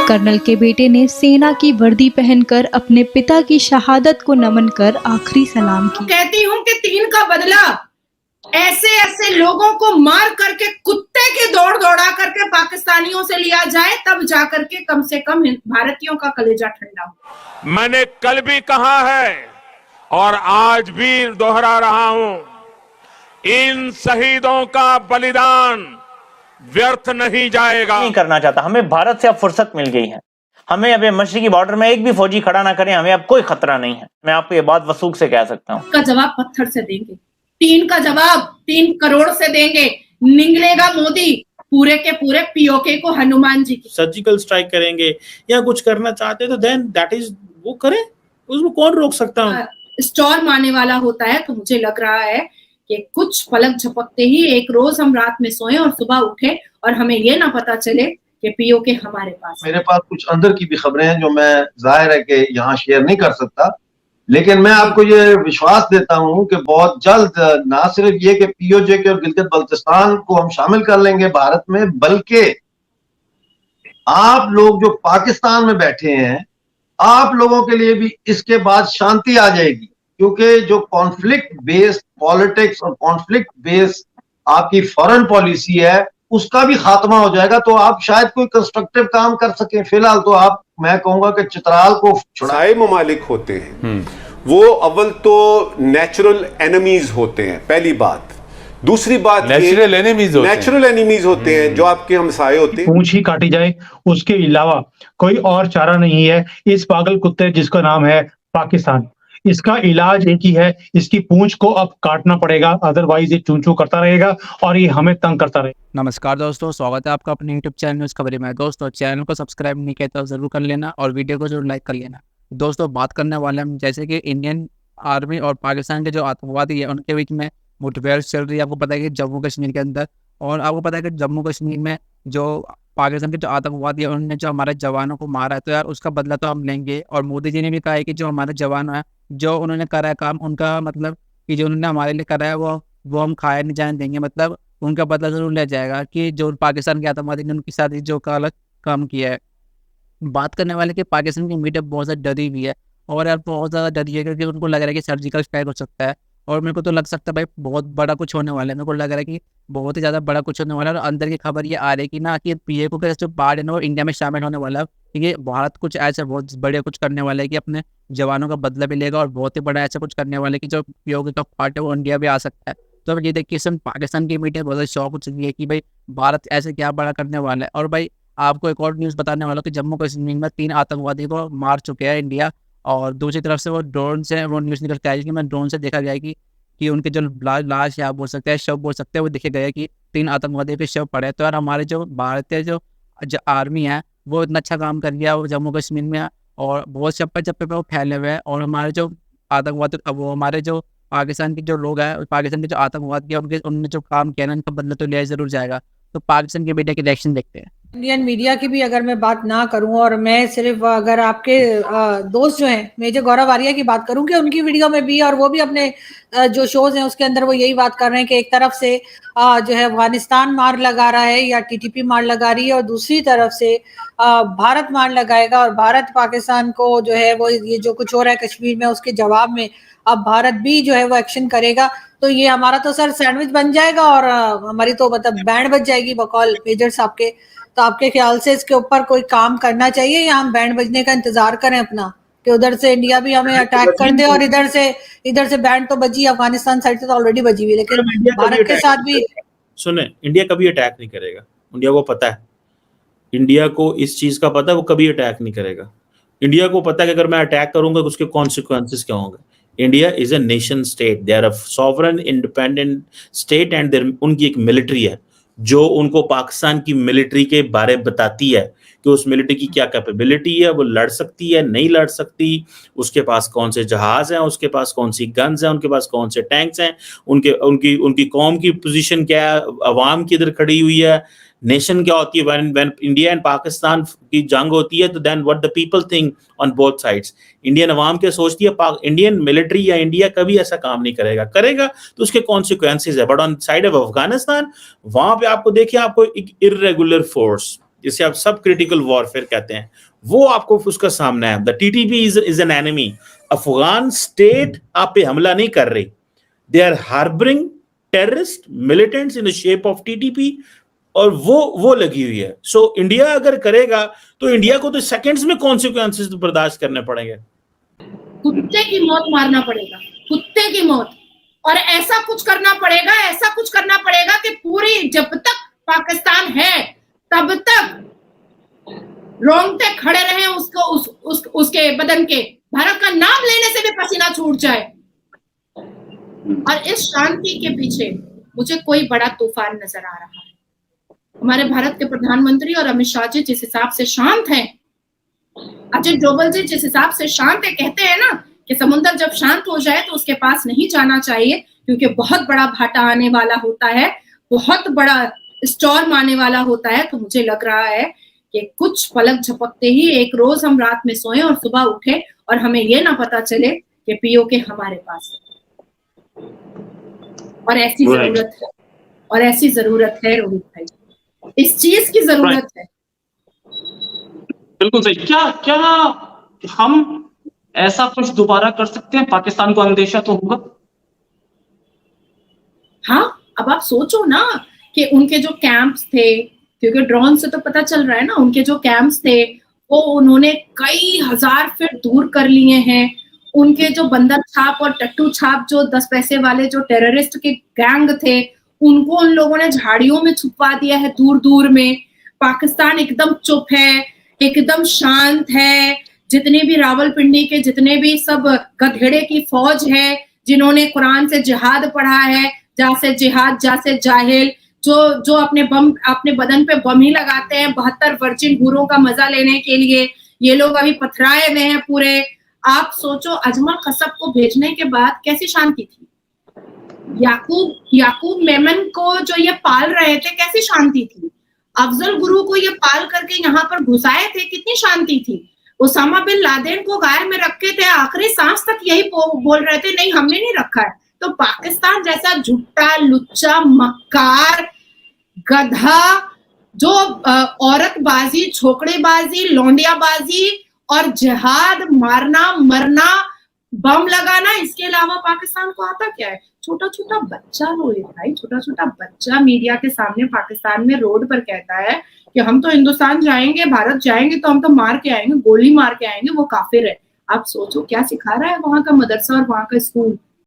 Colonel के बेटे ने सेना की वर्दी पहनकर अपने पिता की शहादत को नमन कर आखिरी सलाम की। कहती हूँ कि 3 का बदला ऐसे ऐसे लोगों को मार करके कुत्ते की दौड़ दौड़ा करके पाकिस्तानियों से लिया जाए, तब जाकर के कम से कम भारतीयों का कलेजा ठंडा हो। मैंने कल भी कहा है और आज भी दोहरा रहा हूं, इन शहीदों का बलिदान व्यर्थ नहीं जाएगा। नहीं करना चाहता। हमें भारत से अब फुर्सत मिल गई है। हमें अब मशरकी बॉर्डर में एक भी फौजी खड़ा ना करें, हमें अब कोई खतरा नहीं है। मैं आपको ये बात वसूख से कह सकता हूँ। का जवाब पत्थर से देंगे, 3 का जवाब 3 करोड़ से देंगे। निगलेगा मोदी पूरे के पूरे पीओके को हनुमान जी की। सर्जिकल स्ट्राइक करेंगे या कुछ करना चाहते तो देन दैट इज वो करें, उसको कौन रोक सकता है। स्टॉर्म आने वाला होता है तो मुझे लग रहा है कि कुछ पलक झपकते ही एक रोज हम रात में सोएं और सुबह उठे और हमें ये ना पता चले कि पीओके हमारे पास। मेरे पास कुछ अंदर की भी खबरें हैं जो मैं जाहिर है कि यहाँ शेयर नहीं कर सकता, लेकिन मैं आपको ये विश्वास देता हूँ कि बहुत जल्द ना सिर्फ ये कि पीओजे और गिलगित बल्तिस्तान को हम शामिल कर लेंगे भारत में, बल्कि आप लोग जो पाकिस्तान में बैठे हैं, आप लोगों के लिए भी इसके बाद शांति आ जाएगी, क्योंकि जो कॉन्फ्लिक्ट बेस्ड पॉलिटिक्स और कॉन्फ्लिक्ट बेस्ड आपकी फॉरेन पॉलिसी है उसका भी खात्मा हो जाएगा, तो आप शायद कोई कंस्ट्रक्टिव काम कर सकें। फिलहाल तो आप, मैं कहूंगा कि चित्राल को छुड़ाए ममालिक होते हैं, वो अव्वल तो नेचुरल एनिमीज होते हैं, पहली बात। दूसरी बात, नेचुरल एनिमीज होते हैं जो आपके हमसाए होते हैं। पूंछ ही काटी जाए, उसके अलावा कोई और चारा नहीं है इस पागल कुत्ते जिसका नाम है पाकिस्तान। इसका इलाज एक ही है, इसकी पूंछ को अब काटना पड़ेगा, अदरवाइज ये चूं चूं करता रहेगा और ये हमें तंग करता रहेगा। नमस्कार दोस्तों, स्वागत है आपका अपने यूट्यूब चैनल न्यूज़ खबरी में। दोस्तों चैनल को सब्सक्राइब नहीं किया तो जरूर कर लेना और वीडियो को जरूर लाइक कर लेना। दोस्तों बात करने वाले हम जैसे कि इंडियन आर्मी और पाकिस्तान के जो आतंकवादी है उनके बीच में मुठभेड़ चल रही है। आपको पता है कि जम्मू कश्मीर के अंदर, और आपको पता है कि जम्मू कश्मीर में जो पाकिस्तान के जो आतंकवादी है उन्होंने जो हमारे जवानों को मारा है, तो यार उसका बदला तो हम लेंगे। और मोदी जी ने भी कहा है कि जो हमारे जवान हैं, जो उन्होंने करा है काम, उनका मतलब कि जो उन्होंने हमारे लिए करा है वो हम खाया नहीं जाने देंगे, मतलब उनका बदला जरूर लिया जाएगा कि जो पाकिस्तान के आतंकवादी ने उनके साथ जो गलत काम किया है। बात करने वाले कि पाकिस्तान की मीडिया बहुत ज़्यादा डरी हुई है और यार बहुत ज़्यादा डरी है क्योंकि उनको लग रहा है कि सर्जिकल स्ट्राइक हो सकता है। और मेरे को तो लग सकता है भाई बहुत बड़ा कुछ होने वाला है। मेरे को लग रहा है कि बहुत ही ज़्यादा बड़ा कुछ होने वाला है। और अंदर की खबर ये आ रही है कि ना कि पीएको का जो पार्ट है ना वो इंडिया में शामिल होने वाला है, क्योंकि भारत कुछ ऐसा बहुत बड़े कुछ करने वाला है कि अपने जवानों का बदला भी लेगा और बहुत ही बड़ा ऐसा कुछ करने वाला है कि जो पीओके का पार्ट है वो इंडिया भी आ सकता है। तो अब ये देखिए सिर्फ पाकिस्तान की मीडिया बहुत ज़्यादा शौक हो चुकी है कि भाई भारत ऐसे क्या बड़ा करने वाला है। और भाई आपको एक और न्यूज़ बताने वाला हूँ कि जम्मू कश्मीर में 3 आतंकवादी को मार चुके हैं इंडिया। और दूसरी तरफ से वो ड्रोन से वो न्यूज़ निकल के आई कि मैं ड्रोन से देखा गया है कि उनके जो लाश या बोल सकते हैं शव बोल सकते हैं वो देखे गए कि 3 आतंकवादियों के शव पड़े। तो यार हमारे जो भारतीय जो आर्मी है वो इतना अच्छा काम कर गया वो जम्मू कश्मीर में, और बहुत चप्पे चप्पे पे वो फैले हुए हैं। और हमारे जो आतंकवादी वो हमारे जो पाकिस्तान के जो लोग हैं, पाकिस्तान के जो आतंकवादी है उन्होंने जो काम किया ना उनका बदला तो लिया जरूर जाएगा। तो पाकिस्तान की मीडिया के रिएक्शन देखते हैं। इंडियन मीडिया की भी अगर मैं बात ना करूं और मैं सिर्फ अगर आपके दोस्त जो हैं मेजर गौरव आर्या की बात करूं कि उनकी वीडियो में भी और वो भी अपने जो शोज हैं उसके अंदर वो यही बात कर रहे हैं कि एक तरफ से जो है अफगानिस्तान मार लगा रहा है या टीटीपी मार लगा रही है और दूसरी तरफ से भारत मार लगाएगा और भारत पाकिस्तान को जो है वो ये जो कुछ हो रहा है कश्मीर में उसके जवाब में अब भारत भी जो है वो एक्शन करेगा। तो ये हमारा तो सर सैंडविच बन जाएगा और हमारी तो मतलब बैंड बज जाएगी बकौल मेजर साहब के। तो आपके ख्याल से इसके ऊपर कोई काम करना चाहिए या हम बैंड बजने का इंतजार करें अपना कि उधर से इंडिया भी हमें अटैक कर दे और इधर से बैंड तो बजी, अफगानिस्तान साइड से तो ऑलरेडी बजी हुई, लेकिन भारत के साथ भी सुने इंडिया कभी अटैक नहीं करेगा। इंडिया को पता है, इंडिया को इस चीज का पता है, वो कभी अटैक नहीं करेगा। इंडिया को पता है कि अगर मैं अटैक करूंगा तो उसके कॉन्सिक्वेंसेस क्या होंगे। India is a nation state, they are a sovereign independent state and उनकी एक मिलिट्री है जो उनको पाकिस्तान की मिलिट्री के बारे में बताती है कि उस मिलिट्री की क्या कैपेबिलिटी है, वो लड़ सकती है नहीं लड़ सकती, उसके पास कौन से जहाज हैं, उसके पास कौन सी गन्स हैं, उनके पास कौन से टैंक्स हैं, उनकी कौम की पोजीशन क्या है, अवाम किधर खड़ी हुई है, नेशन क्या होती है। व्हेन इंडिया एंड पाकिस्तान की जंग होती है तो then what the people think on both sides. Indian अवाम क्या सोचती है, इंडियन मिलिट्री या इंडिया कभी ऐसा काम नहीं करेगा तो उसके कॉन्सिक्वेंसेस है। But on side of Afghanistan वहां पे आपको देखिए, आपको एक इर्रेगुलर फोर्स, जिसे आप सब क्रिटिकल वॉरफेयर कहते हैं, वो आपको उसका सामना है। The TTP is an enemy. Afghan state आप पे हमला नहीं कर रही, they are harbouring terrorist militants in the shape of TTP, और वो लगी हुई है। सो इंडिया अगर करेगा तो इंडिया को तो सेकंड्स में कॉन्सिक्वेंसेस बर्दाश्त करने पड़ेंगे। कुत्ते की मौत मारना पड़ेगा, कुत्ते की मौत। और ऐसा कुछ करना पड़ेगा कि पूरी, जब तक पाकिस्तान है तब तक रोंगटे खड़े रहे उसको, उसके बदन के, भारत का नाम लेने से भी पसीना छूट जाए। और इस शांति के पीछे मुझे कोई बड़ा तूफान नजर आ रहा है। हमारे भारत के प्रधानमंत्री और अमित शाह जी जिस हिसाब से शांत हैं, अजित डोभाल जी जिस हिसाब से शांत है, कहते हैं ना कि समुद्र जब शांत हो जाए तो उसके पास नहीं जाना चाहिए, क्योंकि बहुत बड़ा भाटा आने वाला होता है, बहुत बड़ा स्टॉर्म आने वाला होता है। तो मुझे लग रहा है कि कुछ पलक झपकते ही एक रोज हम रात में सोए और सुबह उठे और हमें ये ना पता चले कि पीओके हमारे पास है। और ऐसी जरूरत है रोहित भाई, इस चीज की जरूरत है। बिल्कुल सही। क्या हम ऐसा कुछ दोबारा कर सकते हैं? पाकिस्तान को अंदेशा तो होगा। हाँ, अब आप सोचो ना कि उनके जो कैंप्स थे, क्योंकि ड्रोन से तो पता चल रहा है ना, उनके जो कैंप्स थे वो उन्होंने कई हजार फीट दूर कर लिए हैं। उनके जो बंदर छाप और टट्टू छाप जो 10 पैसे वाले जो टेररिस्ट के गैंग थे, उनको उन लोगों ने झाड़ियों में छुपवा दिया है दूर दूर में। पाकिस्तान एकदम चुप है, एकदम शांत है। जितने भी रावलपिंडी के जितने भी सब गधेड़े की फौज है, जिन्होंने कुरान से जिहाद पढ़ा है, जैसे जिहाद जैसे जाहिल, जो अपने बदन पे बम ही लगाते हैं 72 वर्जिन हूरों का मजा लेने के लिए, ये लोग अभी पथराए हुए हैं पूरे। आप सोचो अजमा कसब को भेजने के बाद कैसी शांति थी, याकूब मेमन को जो ये पाल रहे थे कैसी शांति थी, अफजल गुरु को ये पाल करके यहाँ पर घुसाए थे कितनी शांति थी, उसामा बिन लादेन को गायर में रखे थे, आखिरी सांस तक यही बोल रहे थे नहीं हमने नहीं रखा है। तो पाकिस्तान जैसा झुट्टा लुच्चा मक्कार गधा जो औरतबाजी, छोकड़ेबाजी, लौंडियाबाजी और जिहाद, मारना मरना, बम लगाना, इसके अलावा पाकिस्तान को आता क्या है? छोटा छोटा बच्चा रोए भाई, छोटा छोटा बच्चा मीडिया के सामने पाकिस्तान में रोड पर कहता है कि हम तो हिंदुस्तान जाएंगे, भारत जाएंगे तो हम तो मार के आएंगे, गोली मार के आएंगे, वो काफिर है। आप सोचो क्या सिखा रहा है वहां का मदरसा और वहां का स्कूल।